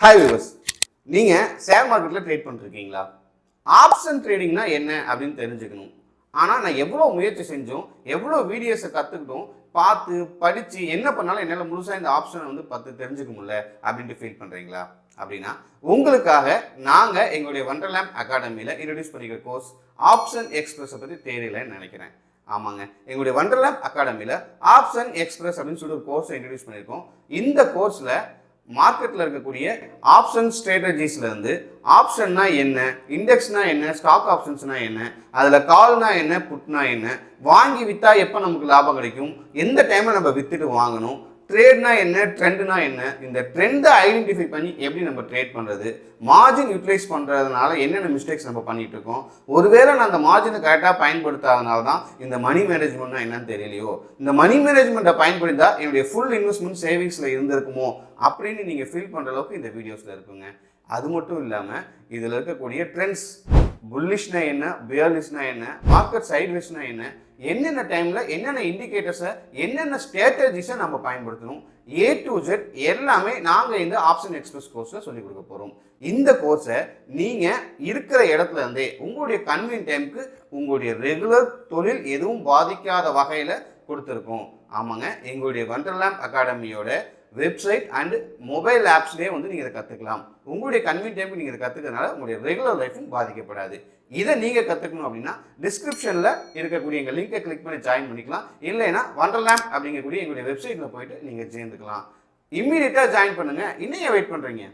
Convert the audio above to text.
Hi viewers, நீங்கள் share மார்க்கெட்டில் trade பண்ணிருக்கீங்களா? ஆப்ஷன் ட்ரேடிங்னா என்ன அப்படின்னு தெரிஞ்சுக்கணும். ஆனால் நான் எவ்வளோ முயற்சி செஞ்சோம், எவ்வளோ வீடியோஸை கற்றுக்கிட்டோம், பார்த்து படித்து என்ன பண்ணாலும் என்னால் முழுசாக இந்த ஆப்ஷனை பார்த்து தெரிஞ்சுக்க முடியல அப்படின்ட்டு ஃபீல் பண்ணுறீங்களா? அப்படின்னா உங்களுக்காக நாங்கள் எங்களுடைய வண்டர்லேண்ட் அகாடமியில் இன்ட்ரடியூஸ் பண்ணிக்கிற கோர்ஸ் ஆப்ஷன் எக்ஸ்பிரஸை பற்றி தெரியலன்னு நினைக்கிறேன். ஆமாங்க, எங்களுடைய வண்டர்லேண்ட் அகாடமியில் ஆப்ஷன் எக்ஸ்பிரஸ் அப்படின்னு சொல்லி ஒரு கோர்ஸை இன்ட்ரடியூஸ் பண்ணியிருக்கோம். இந்த கோர்ஸில் மார்க்கெட்டில் இருக்கக்கூடிய ஆப்ஷன் ஸ்ட்ராட்டஜிஸ்ல இருந்து ஆப்ஷன்னா என்ன, இண்டெக்ஸ்னா என்ன, ஸ்டாக் ஆப்ஷன்ஸ்னா என்ன, அதில் கால்னா என்ன, புட்னா என்ன, வாங்கி விற்றா எப்போ நமக்கு லாபம் கிடைக்கும், எந்த டைமில் நம்ம விற்றுட்டு வாங்கணும், ட்ரேட்னா என்ன, ட்ரெண்ட்னா என்ன, இந்த ட்ரெண்டை ஐடென்டிஃபை பண்ணி எப்படி நம்ம ட்ரேட் பண்ணுறது, மார்ஜின் யூட்டிலைஸ் பண்ணுறதுனால என்னென்ன மிஸ்டேக்ஸ் நம்ம பண்ணிட்டு இருக்கோம், ஒருவேளை நான் அந்த மார்ஜினை கரெக்டாக பயன்படுத்தாதனால தான் இந்த மணி மேனேஜ்மெண்ட்னா என்னன்னு தெரியலையோ, இந்த மணி மேனேஜ்மெண்ட்டை பயன்படுத்தா என்னுடைய ஃபுல் இன்வெஸ்ட்மெண்ட் சேவிங்ஸில் இருந்திருக்குமோ அப்படின்னு நீங்கள் ஃபீல் பண்ணுற அளவுக்கு இந்த வீடியோஸில் இருக்குங்க. அது மட்டும் இல்லாமல் இதில் இருக்கக்கூடிய ட்ரெண்ட்ஸ், புல்லிஷ்னா என்ன, பியர்லிஷ்னா என்ன, மார்க்கெட் சைட்வேஸ்னா என்ன, என்னென்ன டைமில் என்னென்ன இண்டிகேட்டர்ஸை, என்னென்ன ஸ்ட்ராட்டஜிஸை நம்ம பயன்படுத்தணும், A to Z எல்லாமே நாங்கள் இந்த ஆப்ஷன் எக்ஸ்பிரஸ் கோர்ஸில் சொல்லிக் கொடுக்க போகிறோம். இந்த கோர்ஸை நீங்கள் இருக்கிற இடத்துல இருந்தே உங்களுடைய கன்வீனியன்ட் டைமுக்கு உங்களுடைய ரெகுலர் தொழில் எதுவும் பாதிக்காத வகையில் கொடுத்துருக்கோம். ஆமாங்க, எங்களுடைய வண்டர்லேண்ட் அகாடமியோட வெப்சைட் அண்ட் மொபைல் ஆப்ஸ்லேயே நீங்கள் இதை கற்றுக்கலாம். உங்களுடைய கன்வீனியன்ட் டைமுக்கு நீங்கள் இதை கற்றுக்கிறதுனால உங்களுடைய ரெகுலர் லைஃப்பும் பாதிக்கப்படாது. இதை நீங்கள் கற்றுக்கணும் அப்படின்னா டிஸ்கிரிப்ஷனில் இருக்கக்கூடிய எங்கள் லிங்கை கிளிக் பண்ணி ஜாயின் பண்ணிக்கலாம். இல்லைன்னா வண்டர்லேண்ட் அப்படிங்கக்கூடிய எங்களுடைய வெப்சைட்டில் போயிட்டு நீங்கள் சேர்ந்துக்கலாம். இம்மீடியட்டாக ஜாயின் பண்ணுங்கள். இன்னும் வெயிட் பண்ணுறீங்க?